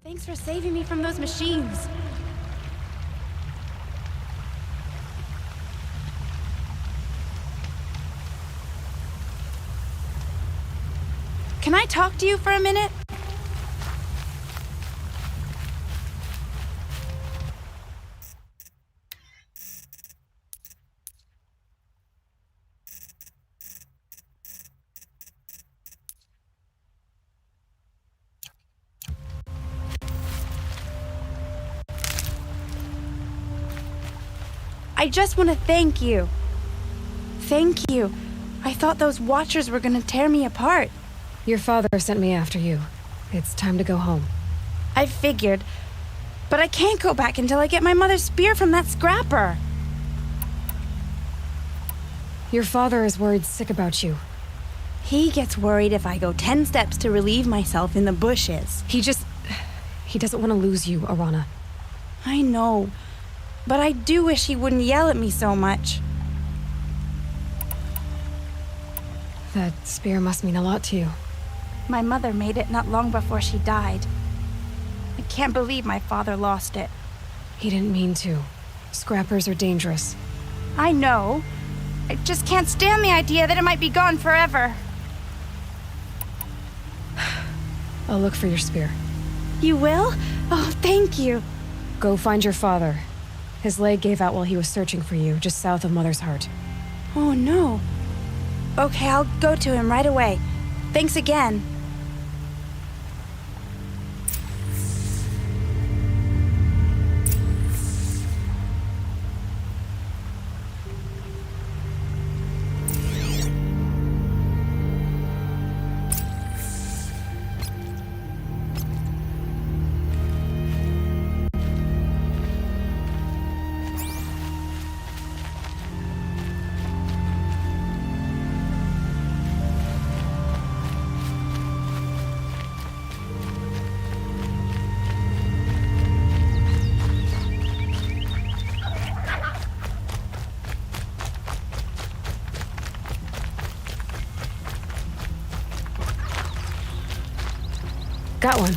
Thanks for saving me from those machines. Can I talk to you for a minute? I just want to thank you. Thank you. I thought those Watchers were gonna tear me apart. Your father sent me after you. It's time to go home. I figured. But I can't go back until I get my mother's spear from that scrapper. Your father is worried sick about you. He gets worried if I go 10 steps to relieve myself in the bushes. He doesn't want to lose you, Arana. I know. But I do wish he wouldn't yell at me so much. That spear must mean a lot to you. My mother made it not long before she died. I can't believe my father lost it. He didn't mean to. Scrappers are dangerous. I know. I just can't stand the idea that it might be gone forever. I'll look for your spear. You will? Oh, thank you. Go find your father. His leg gave out while he was searching for you, just south of Mother's Heart. Oh, no. Okay, I'll go to him right away. Thanks again. Got one.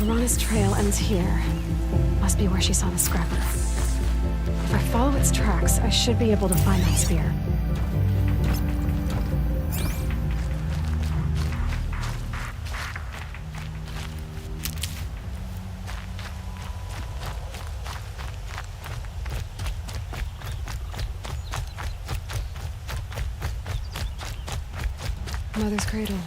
Arana's trail ends here. Must be where she saw the scrapper. If I follow its tracks, I should be able to find that spear. Mother's cradle.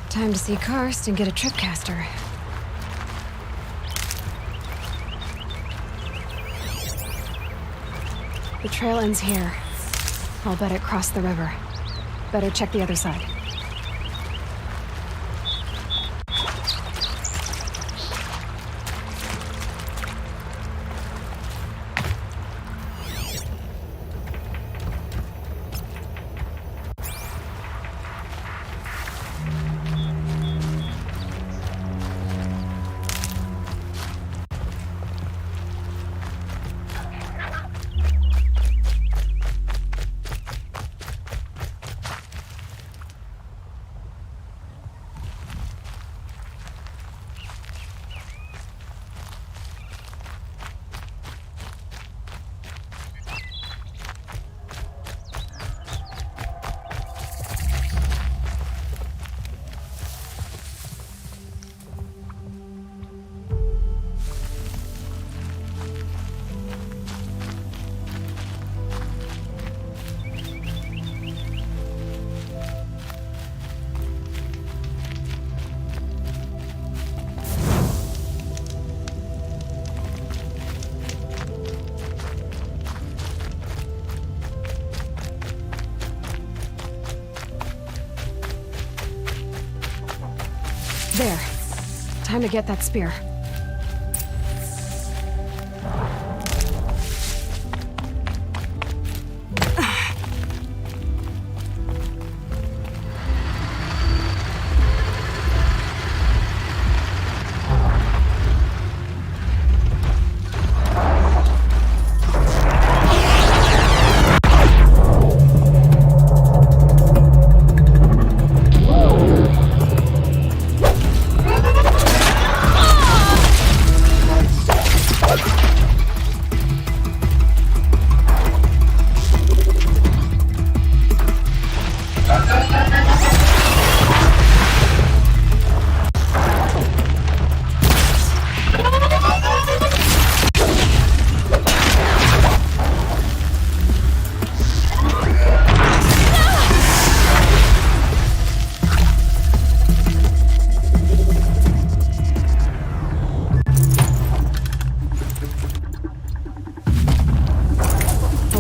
Time to see Karst and get a tripcaster. The trail ends here. I'll bet it crossed the river. Better check the other side. There. Time to get that spear.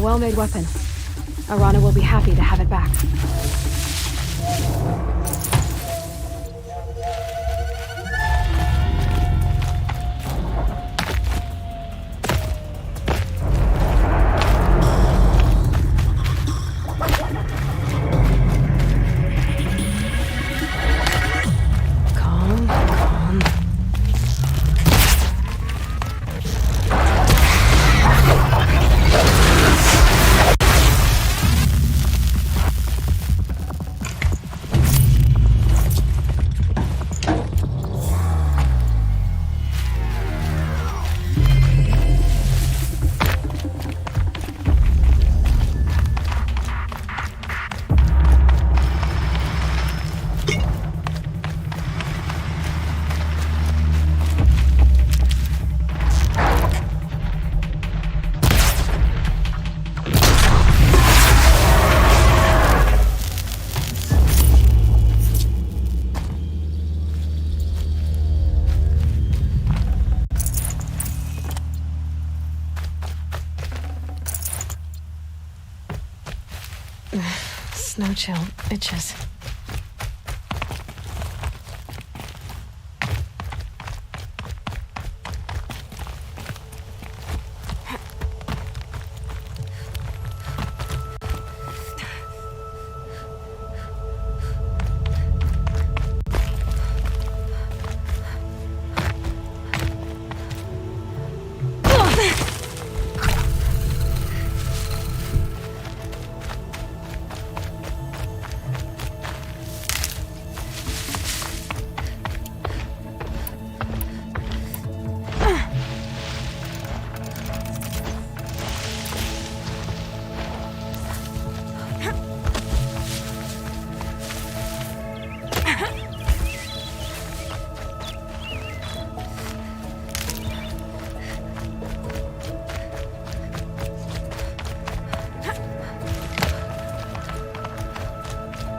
Well-made weapon. Arana will be happy to have it back. Calm, calm. Snow chill itches.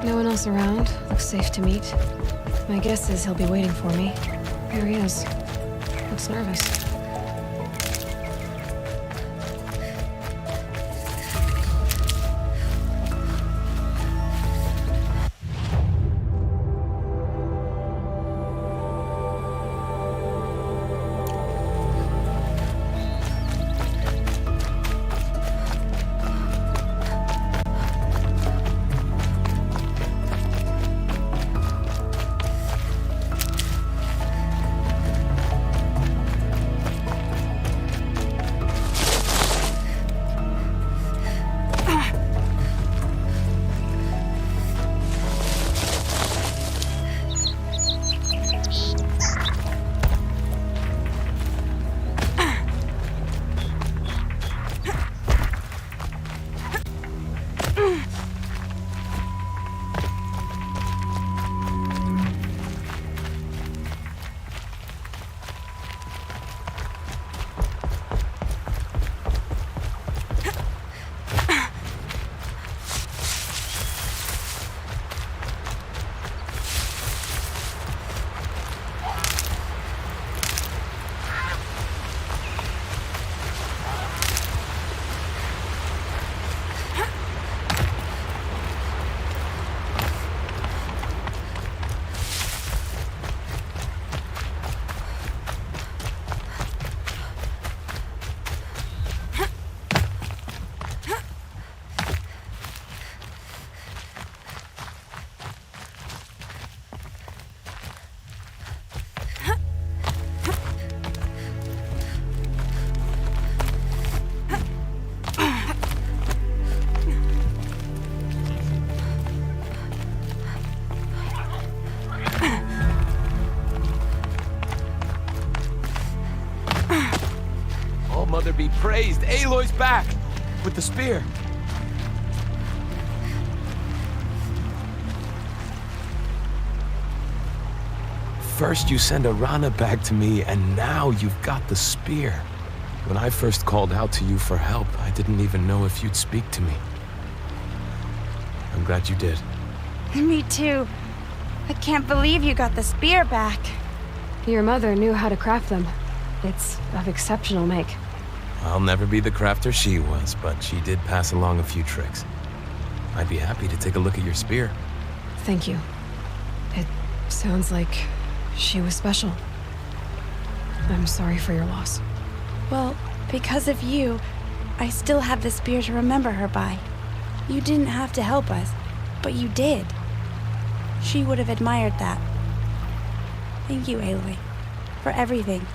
No one else around. Looks safe to meet. My guess is he'll be waiting for me. Here he is. Looks nervous. father be praised. Aloy's back with the spear. First you send Arana back to me, and now you've got the spear. When I first called out to you for help, I didn't even know if you'd speak to me. I'm glad you did. Me too. I can't believe you got the spear back. Your mother knew how to craft them. It's of exceptional make. I'll never be the crafter she was, but she did pass along a few tricks. I'd be happy to take a look at your spear. Thank you. It sounds like she was special. I'm sorry for your loss. Well, because of you, I still have the spear to remember her by. You didn't have to help us, but you did. She would have admired that. Thank you, Aloy, for everything.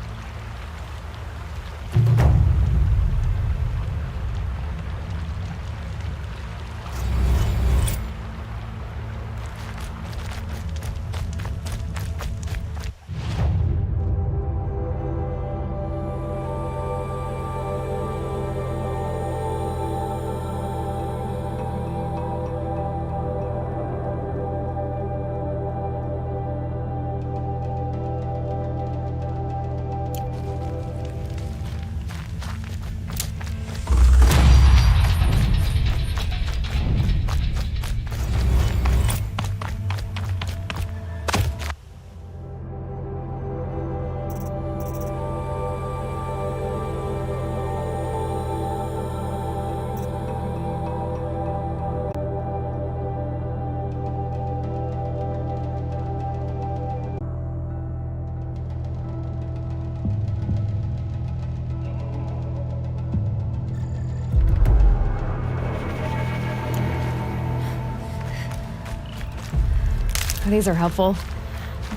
These are helpful.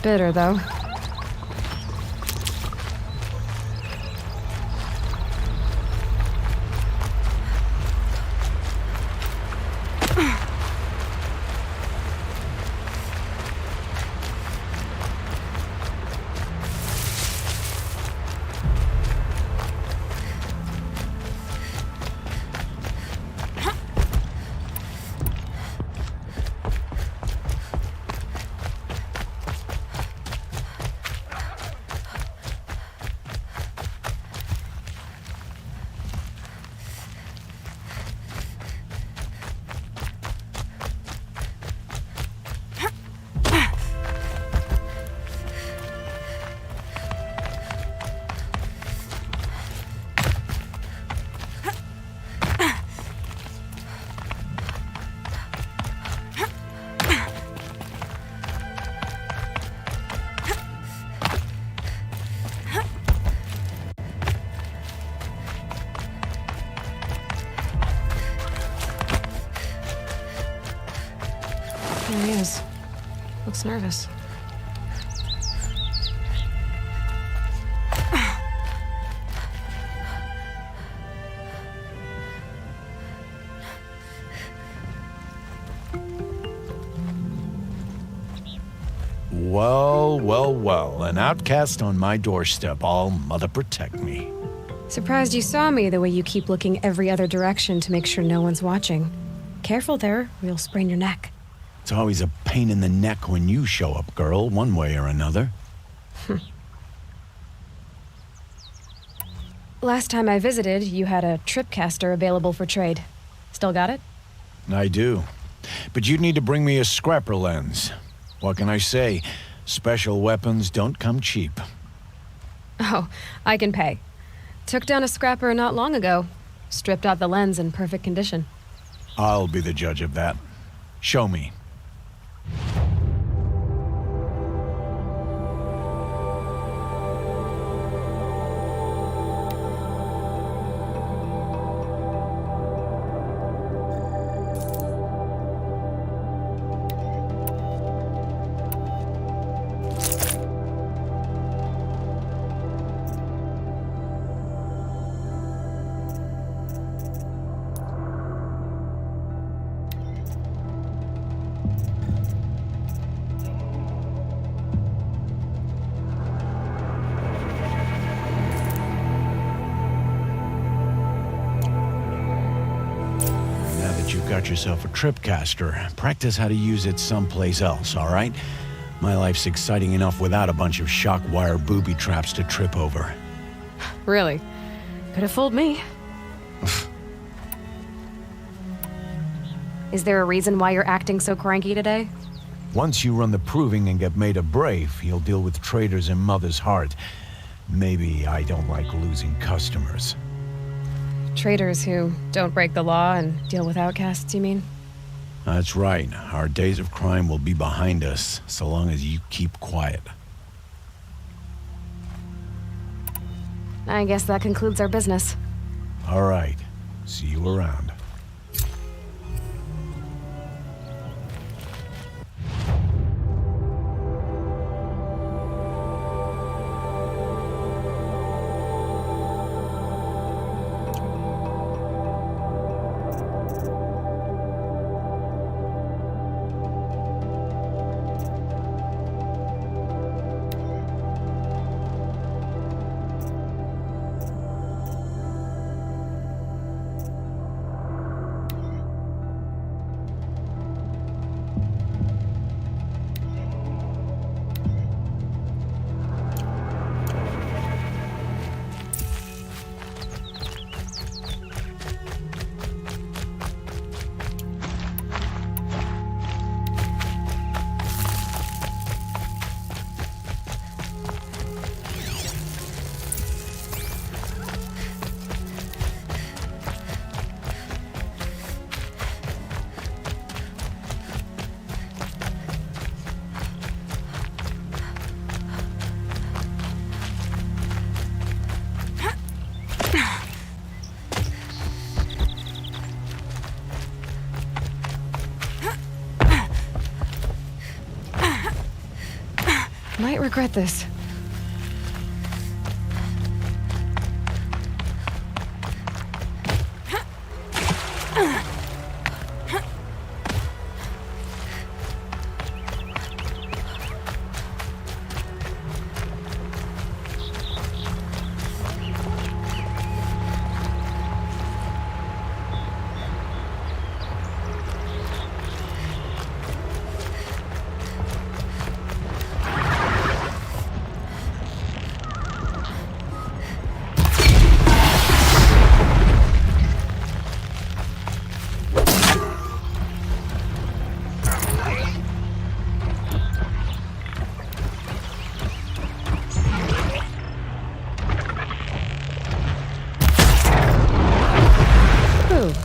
Bitter, though. There he is. Looks nervous. Well, well, well. An outcast on my doorstep. All mother protect me. Surprised you saw me the way you keep looking every other direction to make sure no one's watching. Careful there, or you'll sprain your neck. It's always a pain in the neck when you show up, girl, one way or another. Last time I visited, you had a tripcaster available for trade. Still got it? I do. But you'd need to bring me a scrapper lens. What can I say? Special weapons don't come cheap. Oh, I can pay. Took down a scrapper not long ago. Stripped out the lens in perfect condition. I'll be the judge of that. Show me. got yourself a tripcaster, practice how to use it someplace else, all right? My life's exciting enough without a bunch of shock wire booby traps to trip over. Really? Could have fooled me. Is there a reason why you're acting so cranky today? Once you run the proving and get made a brave, you'll deal with traitors in Mother's Heart. Maybe I don't like losing customers. Traitors who don't break the law and deal with outcasts, you mean? That's right. Our days of crime will be behind us, so long as you keep quiet. I guess that concludes our business. All right. See you around. Might regret this.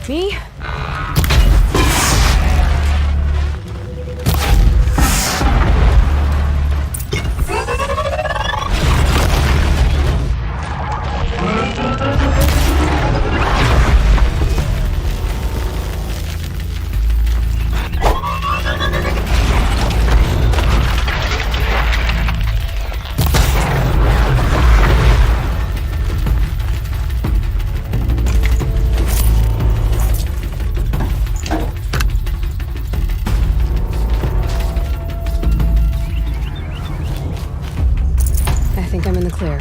Me? I'm in the clear.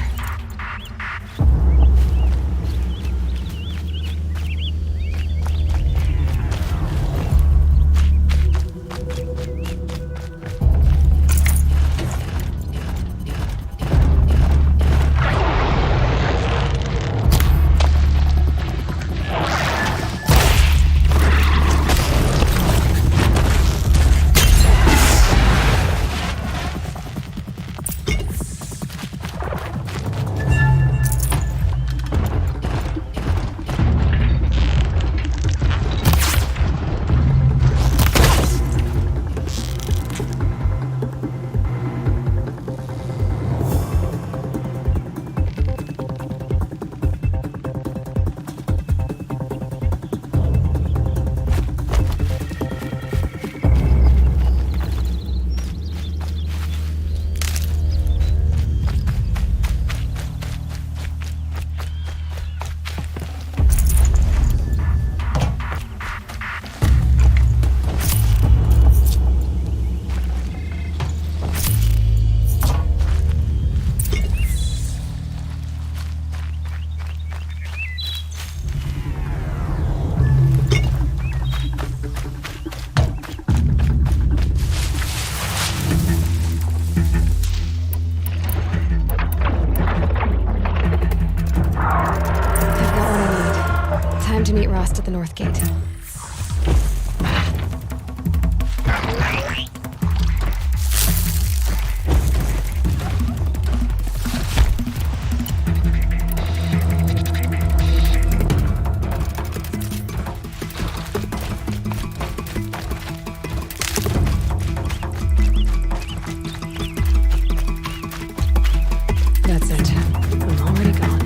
the north gate. That's it. I'm already gone.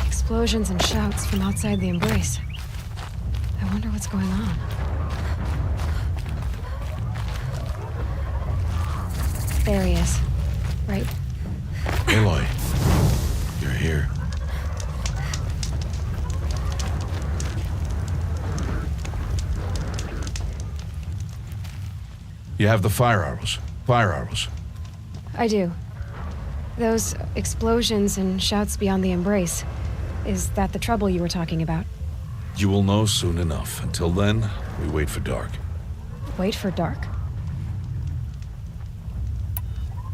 Explosions and shouts from outside the embrace. I wonder what's going on. There he is. Right. Aloy, you're here. You have the fire arrows. Fire arrows. I do. Those explosions and shouts beyond the embrace. Is that the trouble you were talking about? You will know soon enough. Until then, we wait for dark. Wait for dark?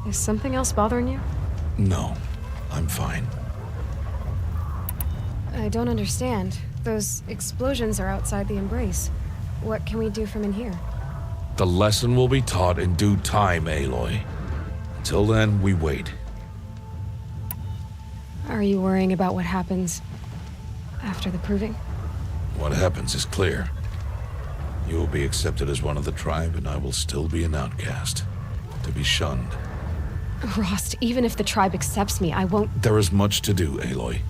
Is something else bothering you? No, I'm fine. I don't understand. Those explosions are outside the embrace. What can we do from in here? The lesson will be taught in due time, Aloy. Until then, we wait. Are you worrying about what happens after the proving? What happens is clear. You will be accepted as one of the tribe, and I will still be an outcast. To be shunned. Rost, even if the tribe accepts me, I won't... There is much to do, Aloy.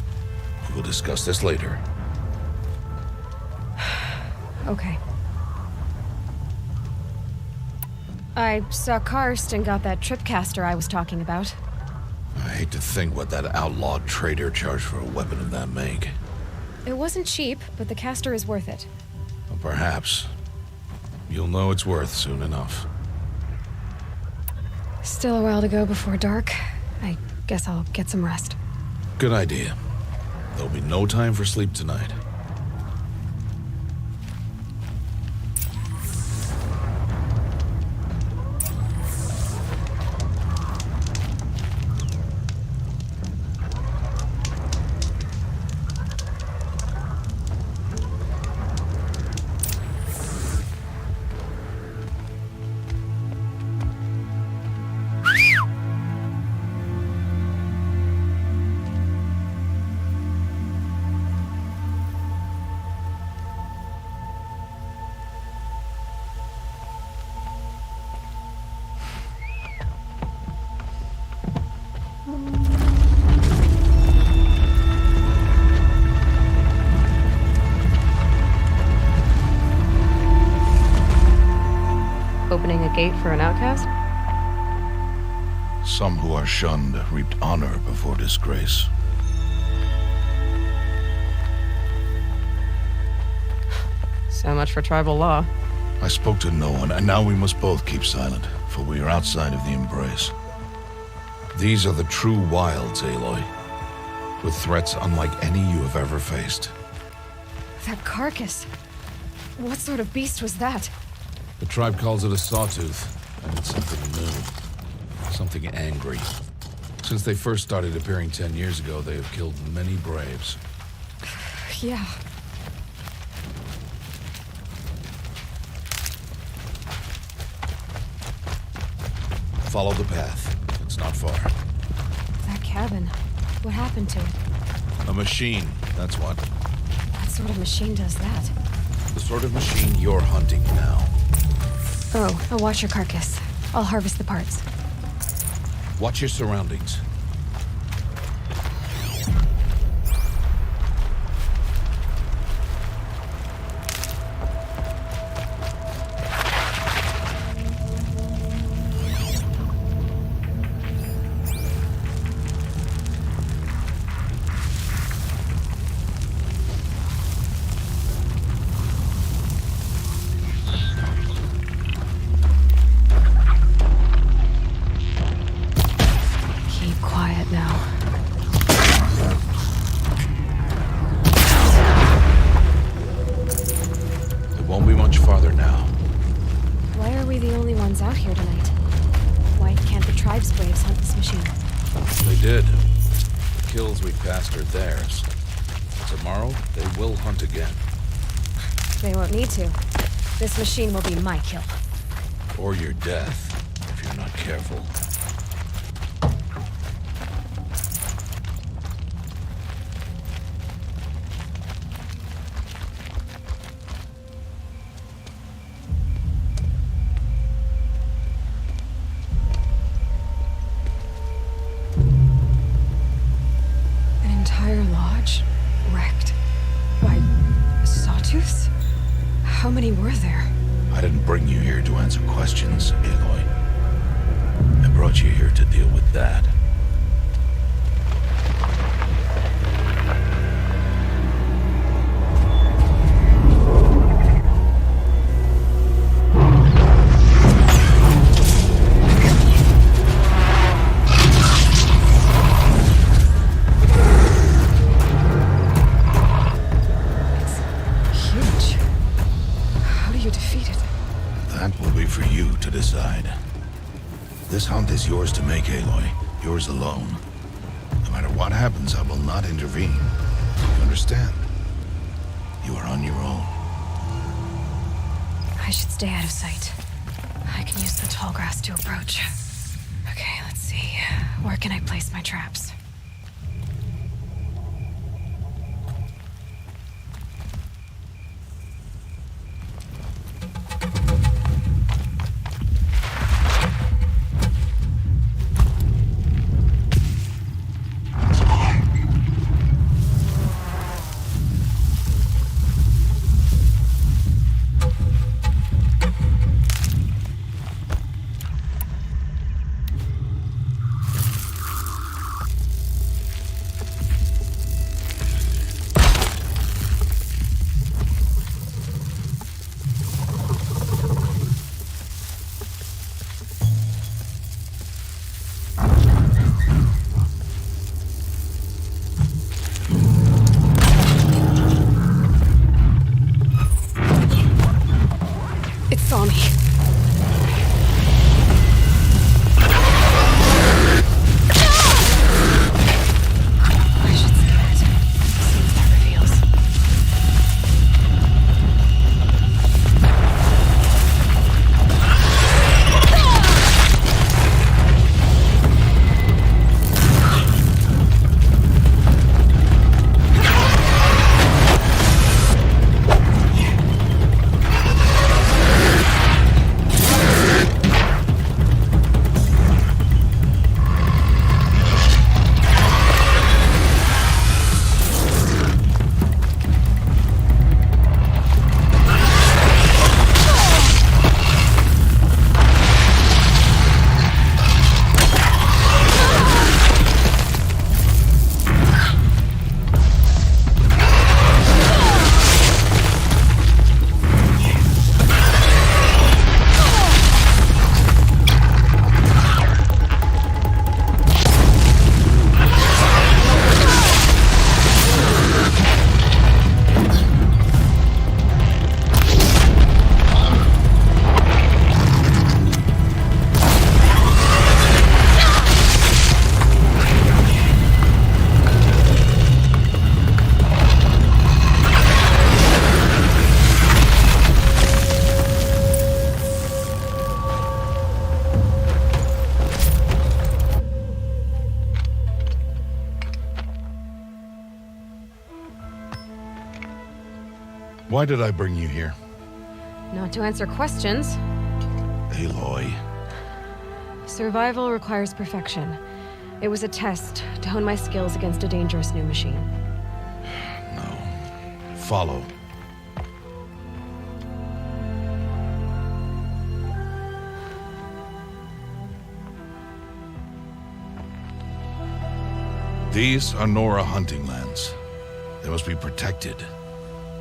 We will discuss this later. Okay. I saw Karst and got that tripcaster I was talking about. I hate to think what that outlawed trader charged for a weapon of that make. It wasn't cheap, but the caster is worth it. Well, perhaps. You'll know it's worth soon enough. Still a while to go before dark. I guess I'll get some rest. Good idea. There'll be no time for sleep tonight. Opening a gate for an outcast? Some who are shunned reaped honor before disgrace. So much for tribal law. I spoke to no one, and now we must both keep silent, for we are outside of the embrace. These are the true wilds, Aloy, with threats unlike any you have ever faced. That carcass. What sort of beast was that? The tribe calls it a sawtooth, and it's something new. Something angry. Since they first started appearing 10 years ago, they have killed many braves. Yeah. Follow the path. It's not far. That cabin. What happened to it? A machine, that's what. What sort of machine does that? The sort of machine you're hunting now. Oh, I'll watch your carcass. I'll harvest the parts. Watch your surroundings. won't be much farther now. Why are we the only ones out here tonight? Why can't the tribe's braves hunt this machine? They did. The kills we passed are theirs. Tomorrow, they will hunt again. They won't need to. This machine will be my kill. Or your death, if you're not careful. An entire lodge wrecked by sawtooths? How many were there? I didn't bring you here to answer questions, Aloy. I brought you here to deal with that. This hunt is yours to make, Aloy. Yours alone. No matter what happens, I will not intervene. You understand? You are on your own. I should stay out of sight. I can use the tall grass to approach. Okay, let's see. Where can I place my traps? Saw me. I should see that. See what that reveals. Why did I bring you here? Not to answer questions. Aloy. Survival requires perfection. It was a test to hone my skills against a dangerous new machine. No. Follow. These are Nora hunting lands. They must be protected.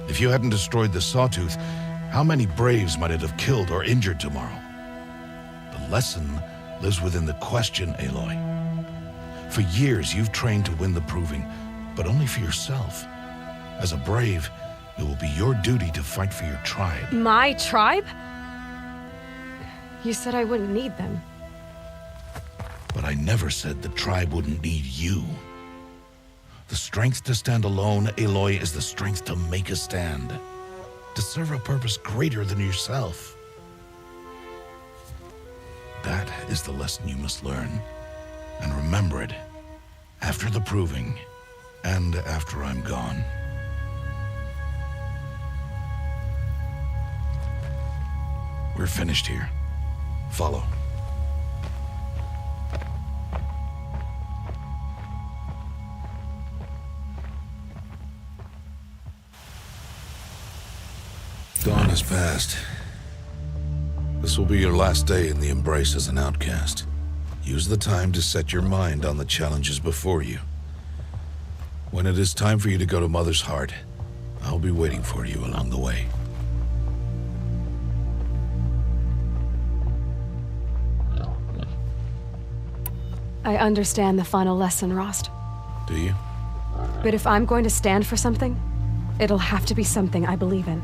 If you hadn't destroyed the Sawtooth, how many Braves might it have killed or injured tomorrow? The lesson lives within the question, Aloy. For years, you've trained to win the proving, but only for yourself. As a Brave, It will be your duty to fight for your tribe. My tribe? You said I wouldn't need them. But I never said the tribe wouldn't need you. The strength to stand alone, Aloy, is the strength to make a stand. To serve a purpose greater than yourself. That is the lesson you must learn. And remember it. After the proving. And after I'm gone. We're finished here. Follow. Dawn has passed. This will be your last day in the Embrace as an outcast. Use the time to set your mind on the challenges before you. When it is time for you to go to Mother's Heart, I'll be waiting for you along the way. I understand the final lesson, Rost. Do you? But if I'm going to stand for something, it'll have to be something I believe in.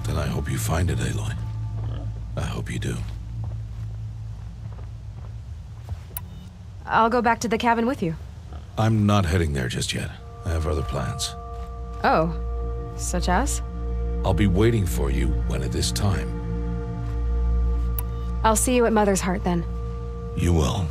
Then I hope you find it, Aloy. I hope you do. I'll go back to the cabin with you. I'm not heading there just yet. I have other plans. Oh, such as? I'll be waiting for you when it is time. I'll see you at Mother's Heart then. You will.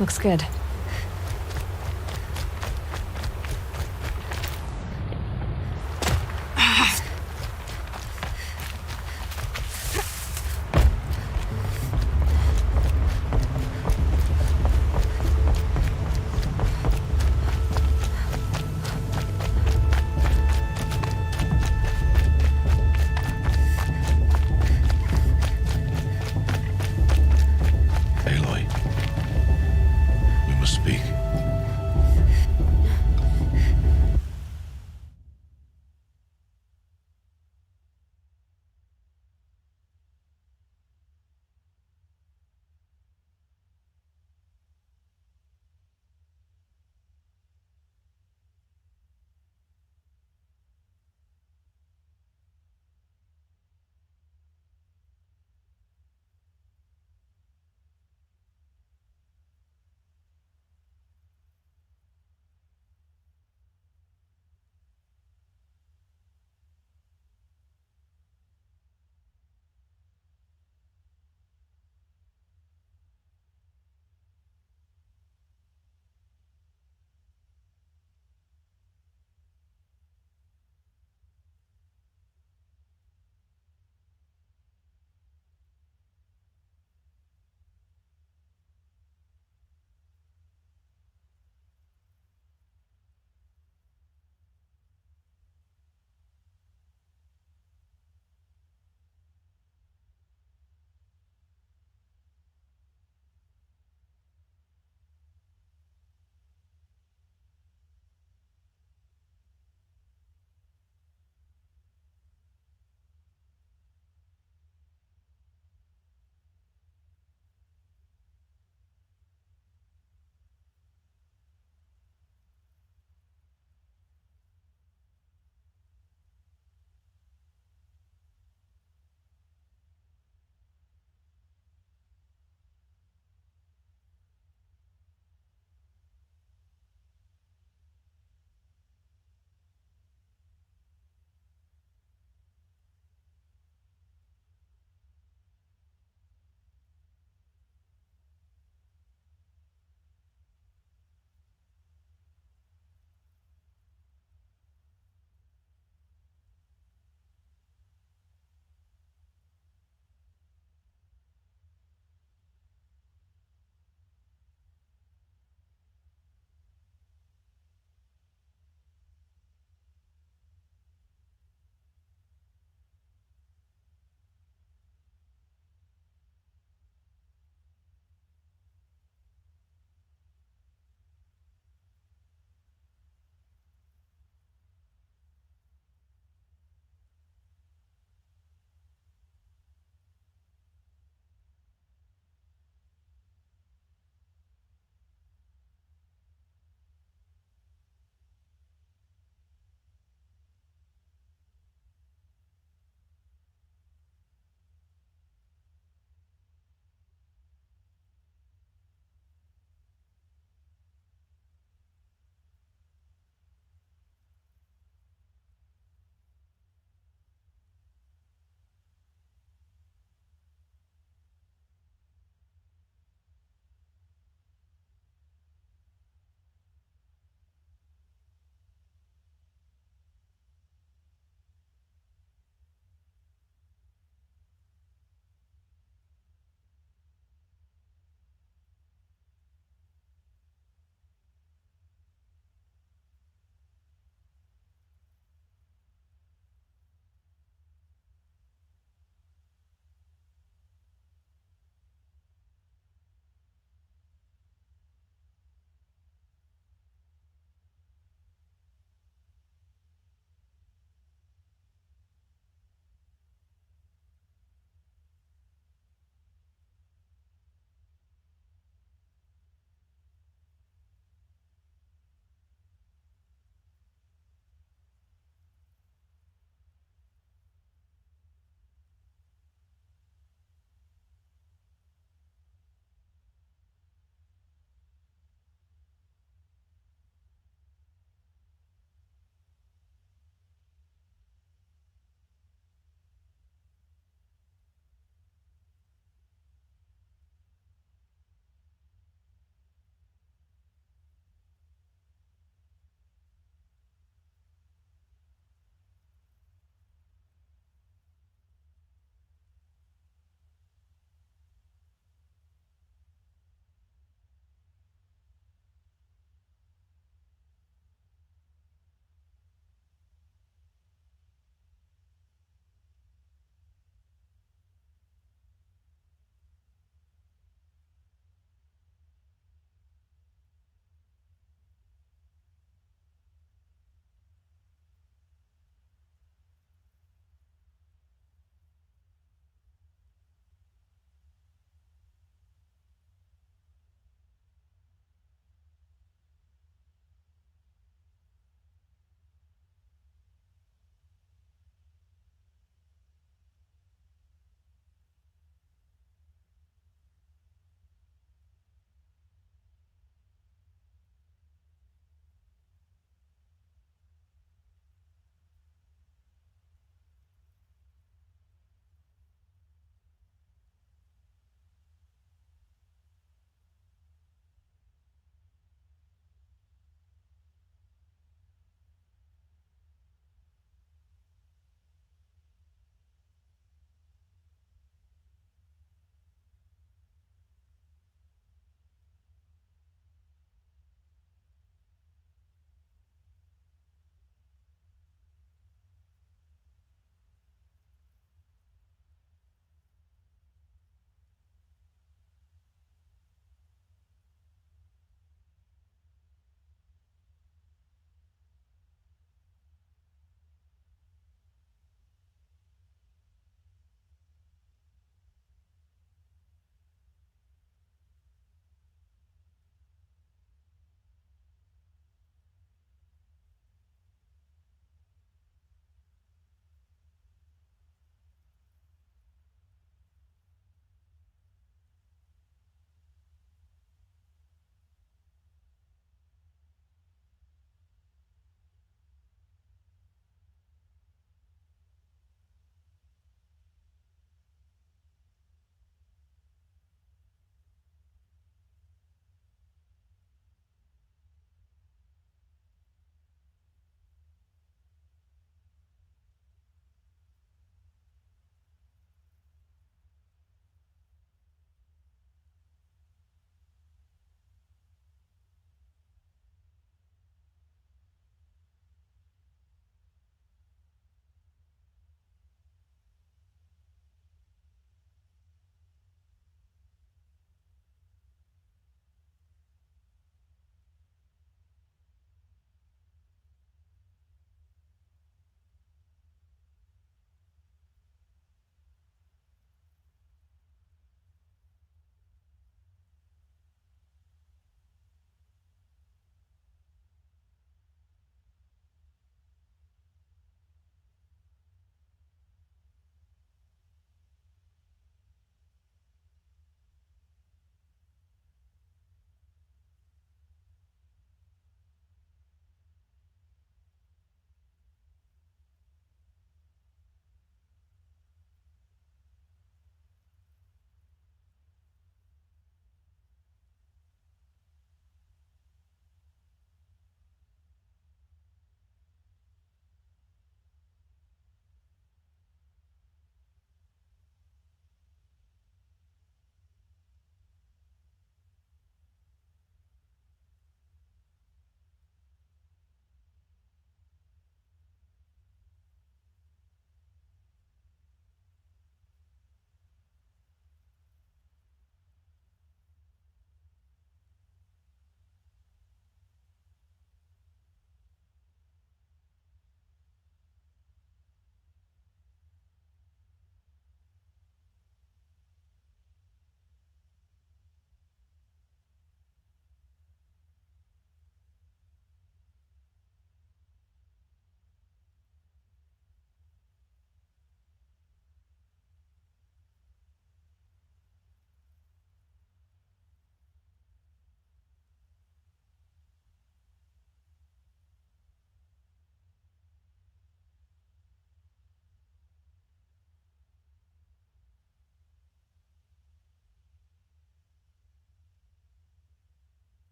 Looks good.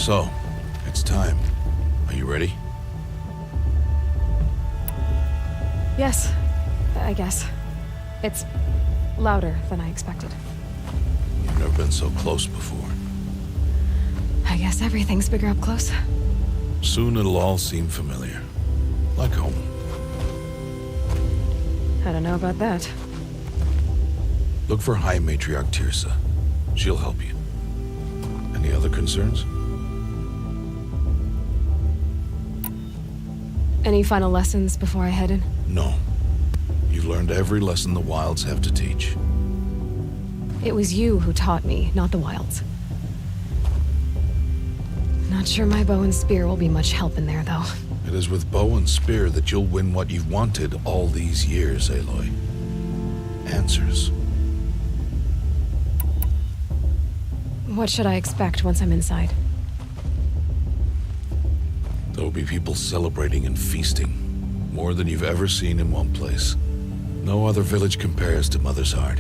So, it's time. Are you ready? Yes, I guess. It's louder than I expected. You've never been so close before. I guess everything's bigger up close. Soon it'll all seem familiar. Like home. I don't know about that. Look for High Matriarch Tirsa. She'll help you. Any other concerns? Any final lessons before I head in? No. You've learned every lesson the Wilds have to teach. It was you who taught me, not the Wilds. Not sure my bow and spear will be much help in there, though. It is with bow and spear that you'll win what you've wanted all these years, Aloy. Answers. What should I expect once I'm inside? There'll be people celebrating and feasting. More than you've ever seen in one place. No other village compares to Mother's Heart.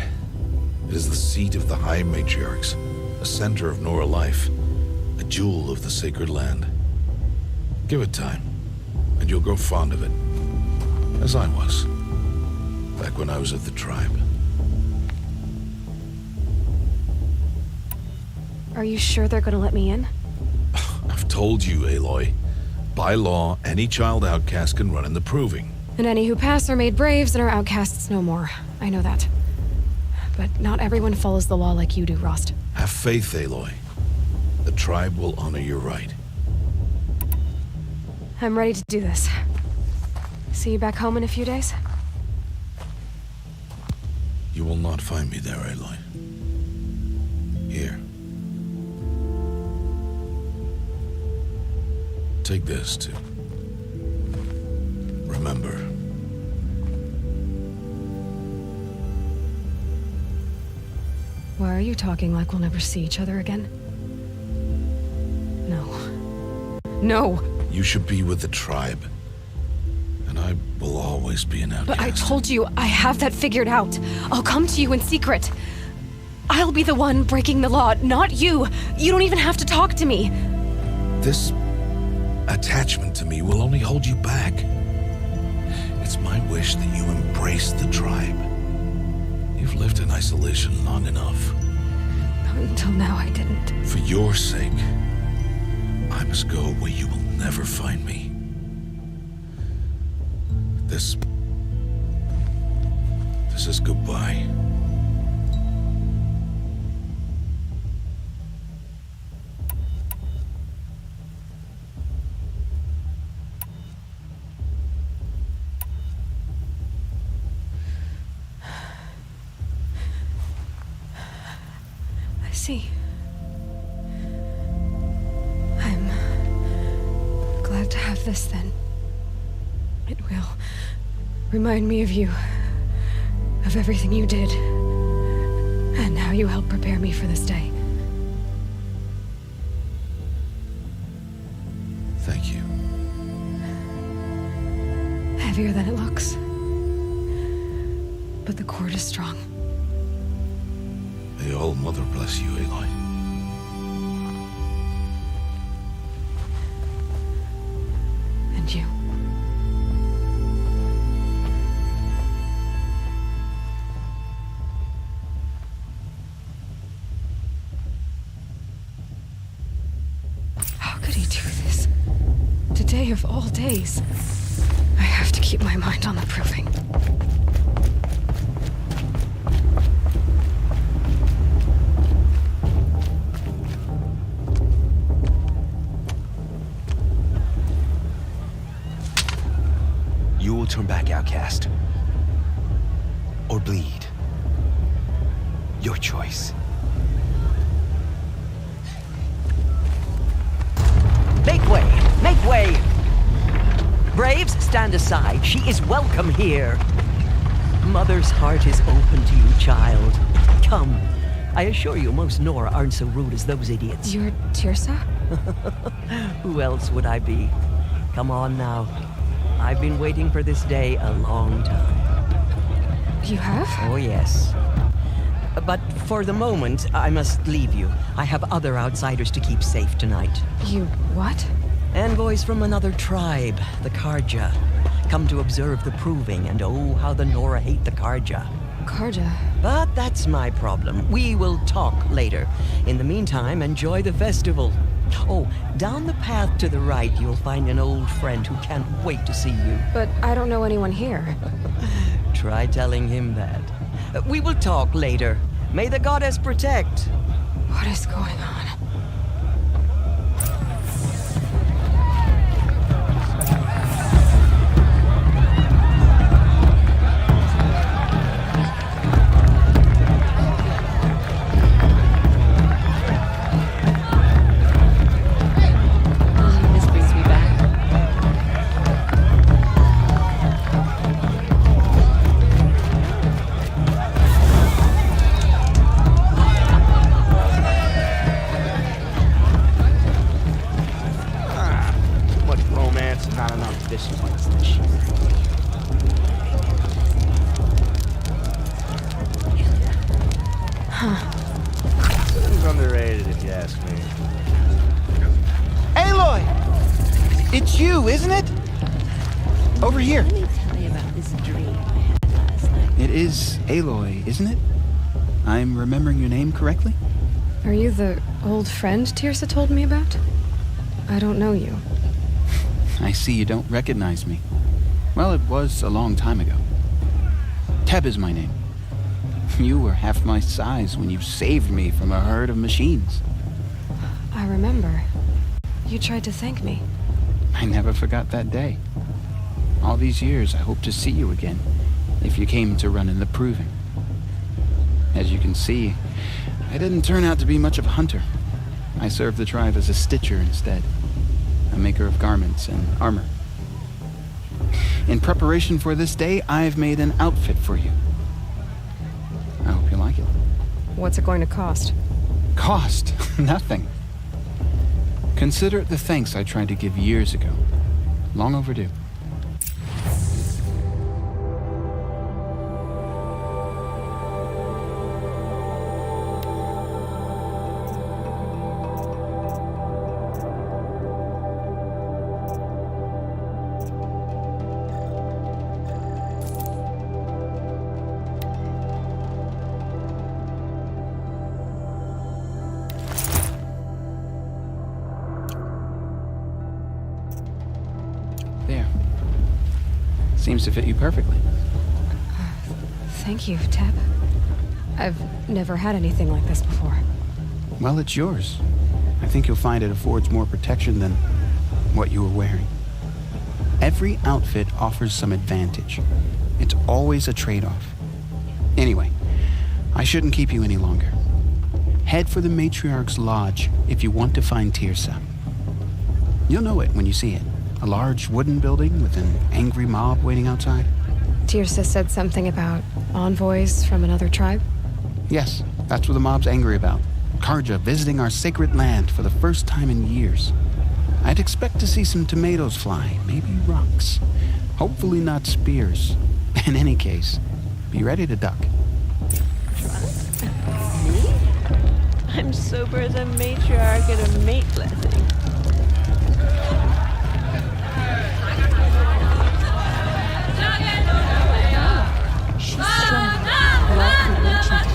It is the seat of the High Matriarchs, a center of Nora life, a jewel of the sacred land. Give it time, and you'll grow fond of it. As I was, back when I was of the tribe. Are you sure they're gonna let me in? I've told you, Aloy. By law, any child outcast can run in the proving. And any who pass are made braves and are outcasts no more. I know that. But not everyone follows the law like you do, Rost. Have faith, Aloy. The tribe will honor your right. I'm ready to do this. See you back home in a few days? You will not find me there, Aloy. Here. Take this, too. Remember. Why are you talking like we'll never see each other again? No. No! You should be with the tribe. And I will always be an outcast. But I told you, I have that figured out. I'll come to you in secret. I'll be the one breaking the law, not you. You don't even have to talk to me. This attachment to me will only hold you back. It's my wish that you embrace the tribe. You've lived in isolation long enough. Until now, I didn't. For your sake, I must go where you will never find me. This is goodbye. See. I'm glad to have this then. It will remind me of you, of everything you did, and how you helped prepare me for this day. Thank you. Heavier than it looks, but the cord is strong. May All Mother bless you, Aloy. And you. How could he do this? Today of all days. I have to keep my mind on the proving. You will turn back, outcast. Or bleed. Your choice. Make way! Make way! Braves, stand aside. She is welcome here. Mother's heart is open to you, child. Come. I assure you, most Nora aren't so rude as those idiots. You're Tirsa? Who else would I be? Come on now. I've been waiting for this day a long time. You have? Oh, yes. But for the moment, I must leave you. I have other outsiders to keep safe tonight. You what? Envoys from another tribe, the Karja. Come to observe the proving, and oh, how the Nora hate the Karja. Karja. But that's my problem. We will talk later. In the meantime, enjoy the festival. Oh, down the path to the right, you'll find an old friend who can't wait to see you. But I don't know anyone here. Try telling him that. We will talk later. May the goddess protect. What is going on? This brings me back. Too much romance and not enough discipline. It's underrated if you ask me. Aloy! It's you, isn't it? Over here. Let me tell you about this dream I had last night. It is Aloy, isn't it? I'm remembering your name correctly? Are you the old friend Tirsa told me about? I don't know you. I see you don't recognize me. Well, it was a long time ago. Teb is my name. You were half my size when you saved me from a herd of machines. I remember. You tried to thank me. I never forgot that day. All these years, I hope to see you again, if you came to run in the proving. As you can see, I didn't turn out to be much of a hunter. I served the tribe as a stitcher instead, a maker of garments and armor. In preparation for this day, I've made an outfit for you. I hope you like it. What's it going to cost? Cost? Nothing. Consider it the thanks I tried to give years ago. Long overdue. There. Seems to fit you perfectly. Thank you, Teb. I've never had anything like this before. Well, it's yours. I think you'll find it affords more protection than what you were wearing. Every outfit offers some advantage. It's always a trade-off. Anyway, I shouldn't keep you any longer. Head for the Matriarch's Lodge if you want to find Tirsa. You'll know it when you see it. A large wooden building with an angry mob waiting outside. Tirsa said something about envoys from another tribe? Yes, that's what the mob's angry about. Karja visiting our sacred land for the first time in years. I'd expect to see some tomatoes fly, maybe rocks. Hopefully not spears. In any case, be ready to duck. Me? I'm sober as a matriarch at a mate blessing. She's strong. Welcome, ancient.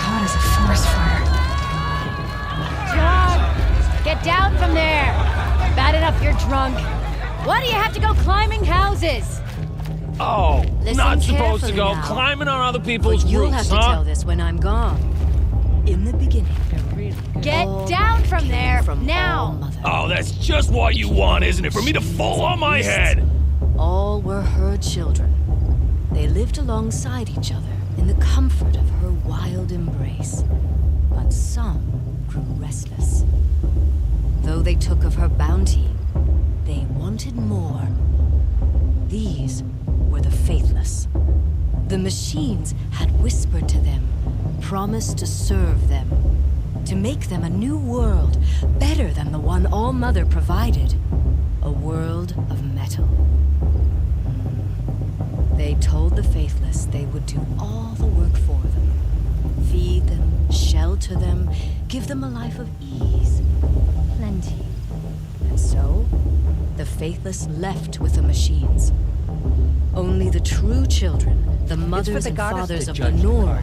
Hot as a forest fire. John, get down from there. Bad enough you're drunk. Why do you have to go climbing houses? Oh, Listen not supposed to carefully go now. climbing on other people's But you'll roofs, have to huh? tell this when I'm gone. In the beginning, get All down from came there from all now. mother. Oh, that's just what you want, isn't it? For me to fall on my head. All were her children. They lived alongside each other in the comfort of her wild embrace. But some grew restless. Though they took of her bounty, they wanted more. These were the faithless. The machines had whispered to them, promised to serve them, to make them a new world, better than the one All-Mother provided. A world of metal. They told the faithless they would do all the work for them. Feed them, shelter them, give them a life of ease. Plenty. And so, the faithless left with the machines. Only the true children, the mothers and fathers of Lenore,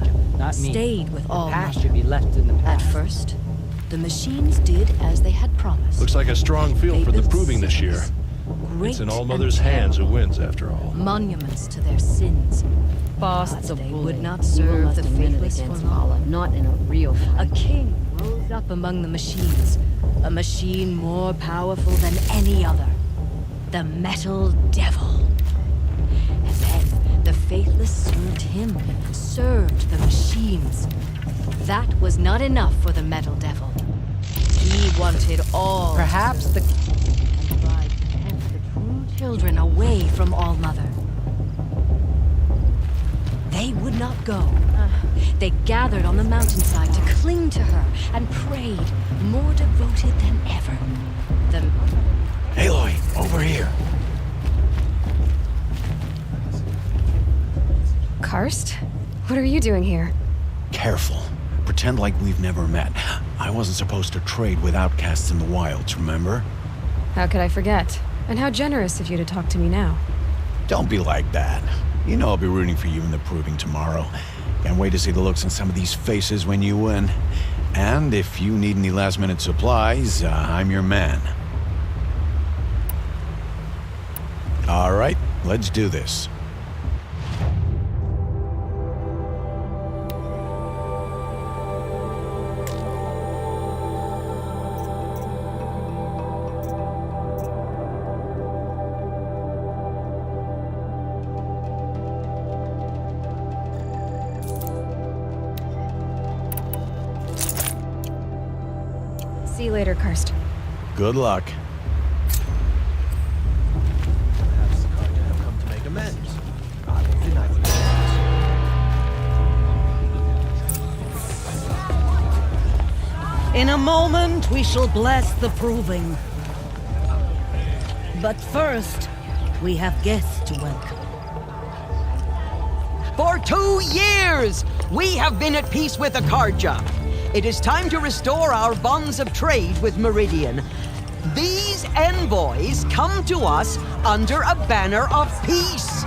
stayed with All-Mother. Should be left in the At past. first, the machines did as they had promised. Looks like a strong field for the proving this year. Great It's in and All-Mother's hands who wins, after all. monuments to their sins. Boss, But it's a they bully. would not We will serve left the a minute faithless for against long. Aloy, not in a real A fight. king rose up among the machines. A machine more powerful than any other. The Metal Devil. And then the faithless served him, served the machines. That was not enough for the Metal Devil. He wanted all. Perhaps the... And tried to tempt the true children away from All-Mother. They would not go. They gathered on the mountainside to cling to her and prayed, more devoted than ever. Aloy, over here. Karst? What are you doing here? Careful. Pretend like we've never met. I wasn't supposed to trade with outcasts in the wilds, remember? How could I forget? And how generous of you to talk to me now. Don't be like that. You know I'll be rooting for you in the proving tomorrow. Can't wait to see the looks on some of these faces when you win. And if you need any last-minute supplies, I'm your man. All right, let's do this. See you later, Karst. Good luck. Perhaps the Carja have come to make amends. I will deny you. In a moment, we shall bless the proving. But first, we have guests to welcome. For 2 years, we have been at peace with the Carja. It is time to restore our bonds of trade with Meridian. These envoys come to us under a banner of peace.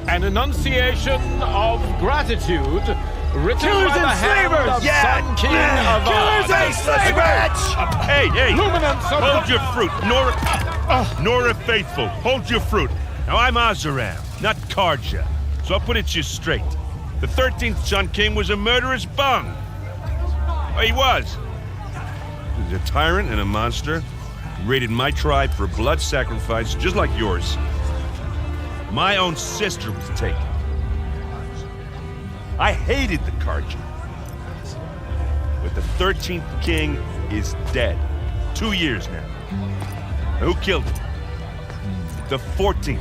An enunciation of gratitude written Killers by the and hand slavers! of Yeah! Sun King of Killers and slavers! Hey, hey! Luminance of hold the... your fruit, Nora Faithful, hold your fruit. Now I'm Azaram, not Carja, so I'll put it to you straight. The 13th Sun King was a murderous bung. Oh, he was. He was a tyrant and a monster. He raided my tribe for blood sacrifice, just like yours. My own sister was taken. I hated the Carja. But the 13th king is dead. 2 years now. Now, who killed him? The 14th.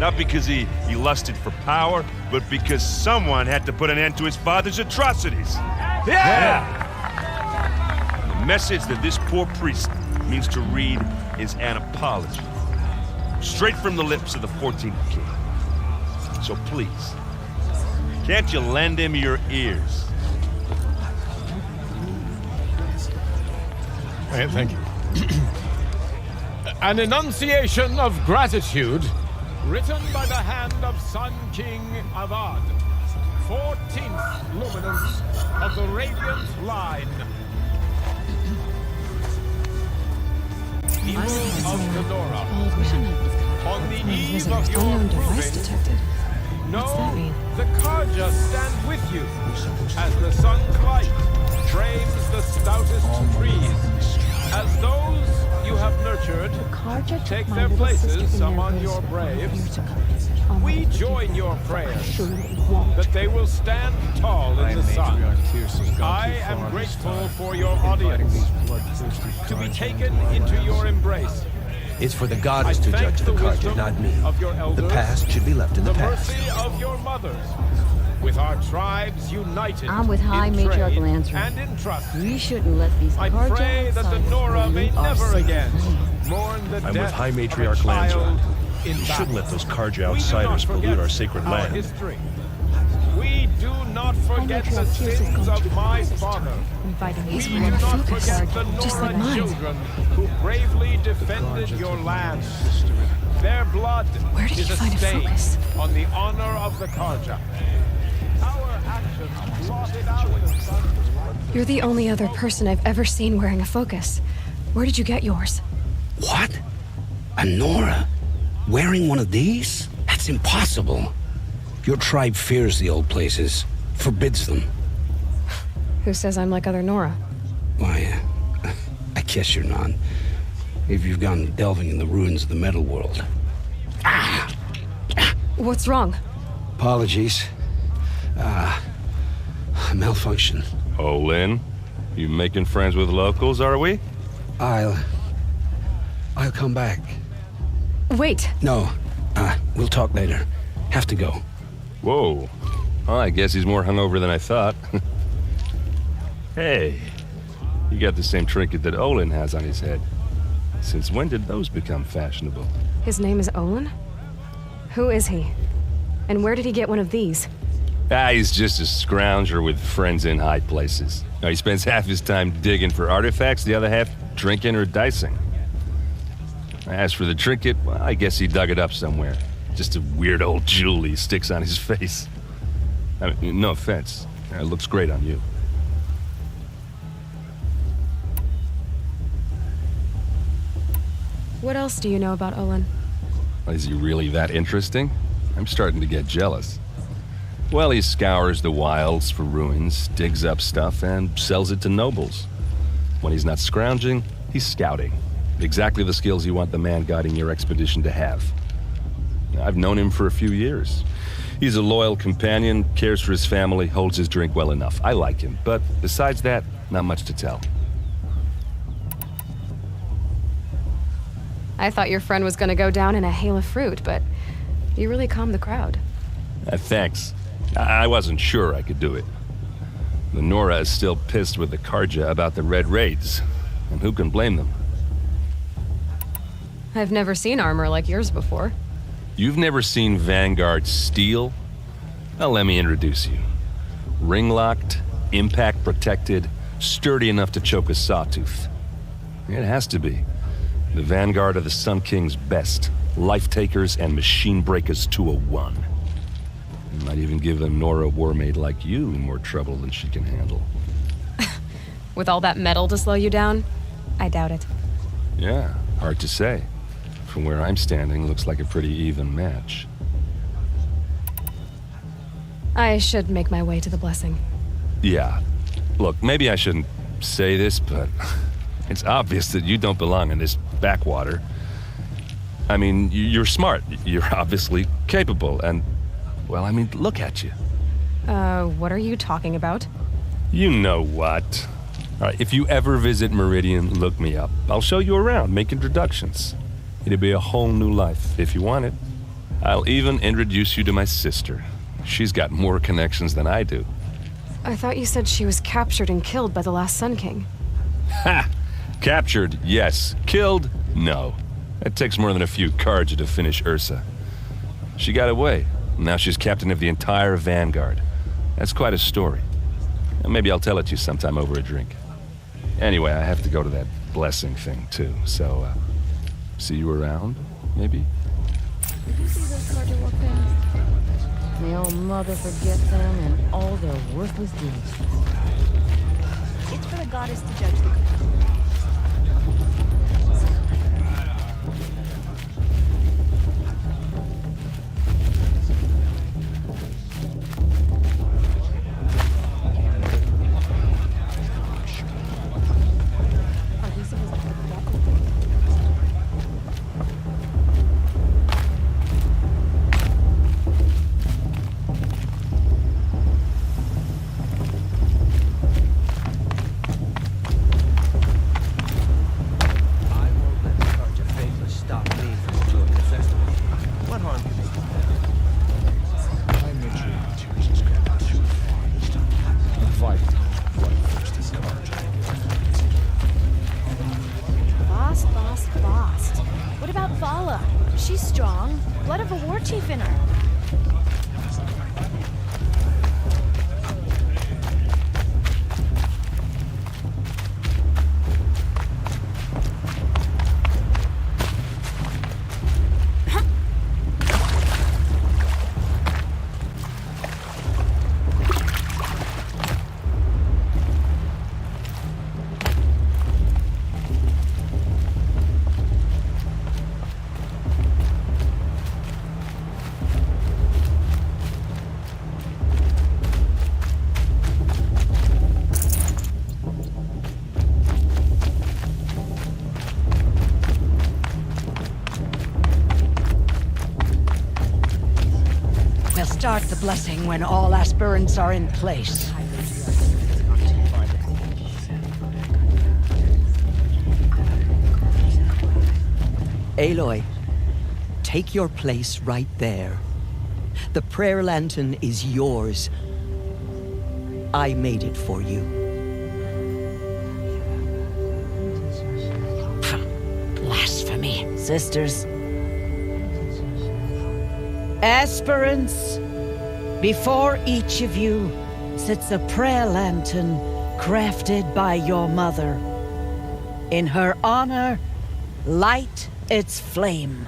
Not because he lusted for power, but because someone had to put an end to his father's atrocities. Yeah! The message that this poor priest means to read is an apology. Straight from the lips of the 14th king. So please, can't you lend him your ears? Thank you. An enunciation of gratitude written by the hand of Sun King Avad, 14th luminance of the Radiant Line. Evil of Lenora. On the eve of your Unknown device proving, detected. no, What's that mean? the Carja stand with you as the sun's light frames the stoutest trees. As those you have nurtured take their places among your braves, we join your prayers, that they will stand tall in the sun. I am grateful for your audience, to be taken into your embrace. It's for the goddess to judge the Carja, not me. The past should be left in the past. Mercy of your mothers, with our tribes united. I'm with High in Matriarch trade Lancer. and in trust. We shouldn't let these I Carja pray that the outsiders Nora may pollute our never sacred again land. mourn the I'm with death High of a Matriarch child Lancer. in You battle. shouldn't let those Carja We do not outsiders pollute forget our sacred our land. history. We do not forget the sins of my father. We do not forget the Nora children who bravely defended your land. Their blood is a stain on the honor of the Carja. Our actions blotted out the sun. You're the only other person I've ever seen wearing a focus. Where did you get yours? What? A Nora? Wearing one of these? That's impossible. Your tribe fears the old places, forbids them. Who says I'm like other Nora? Why, I guess you're not. If you've gone delving in the ruins of the metal world. What's wrong? Apologies. Malfunction. Oh, Lynn? You making friends with locals, are we? I'll come back. Wait. No, we'll talk later. Have to go. Whoa. Well, I guess he's more hungover than I thought. Hey, you got the same trinket that Olin has on his head. Since when did those become fashionable? His name is Olin? Who is he? And where did he get one of these? He's just a scrounger with friends in high places. Now, he spends half his time digging for artifacts, the other half drinking or dicing. As for the trinket, well, I guess he dug it up somewhere. Just a weird old jewel he sticks on his face. I mean, no offense. It looks great on you. What else do you know about Olin? Is he really that interesting? I'm starting to get jealous. Well, he scours the wilds for ruins, digs up stuff, and sells it to nobles. When he's not scrounging, he's scouting. Exactly the skills you want the man guiding your expedition to have. I've known him for a few years. He's a loyal companion, cares for his family, holds his drink well enough. I like him, but besides that, not much to tell. I thought your friend was gonna go down in a hail of fruit, but you really calmed the crowd. Thanks. I wasn't sure I could do it. The Nora is still pissed with the Carja about the Red Raids, and who can blame them? I've never seen armor like yours before. You've never seen Vanguard steel? Well, let me introduce you. Ring-locked, impact-protected, sturdy enough to choke a sawtooth. It has to be. The Vanguard of the Sun King's best. Life-takers and machine-breakers to a one. You might even give a Nora warmaid like you more trouble than she can handle. With all that metal to slow you down? I doubt it. Yeah, hard to say. From where I'm standing, looks like a pretty even match. I should make my way to the blessing. Yeah. Look, maybe I shouldn't say this, but it's obvious that you don't belong in this backwater. I mean, you're smart. You're obviously capable, and, well, I mean, look at you. What are you talking about? You know what. All right, if you ever visit Meridian, look me up. I'll show you around, make introductions. It'll be a whole new life, if you want it. I'll even introduce you to my sister. She's got more connections than I do. I thought you said she was captured and killed by the last Sun King. Ha! Captured, yes. Killed, no. It takes more than a few Carja to finish Ursa. She got away. Now she's captain of the entire Vanguard. That's quite a story. Maybe I'll tell it to you sometime over a drink. Anyway, I have to go to that blessing thing, too, so, see you around, maybe? Did you see those Carja walk past? May all mother forget them and all their worthless deeds. It's for the goddess to judge the... start the blessing when all aspirants are in place. Aloy, take your place right there. The prayer lantern is yours. I made it for you. Blasphemy, sisters. Aspirants, before each of you sits a prayer lantern crafted by your mother. In her honor, light its flame.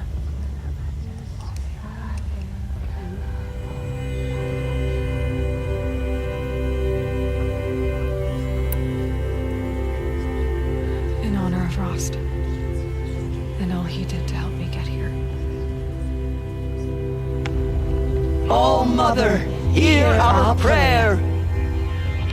In honor of Rost, and all he did to help me get here. Oh, Mother, hear our prayer.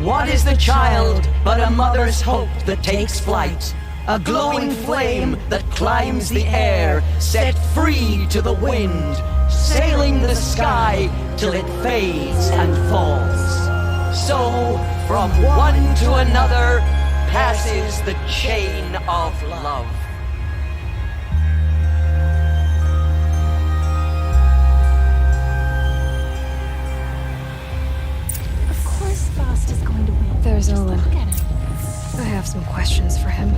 What is the child but a mother's hope that takes flight? A glowing flame that climbs the air, set free to the wind, sailing the sky till it fades and falls. So, from one to another, passes the chain of love. Of course Faust is going to win. There's Just Olin. look at him. I have some questions for him.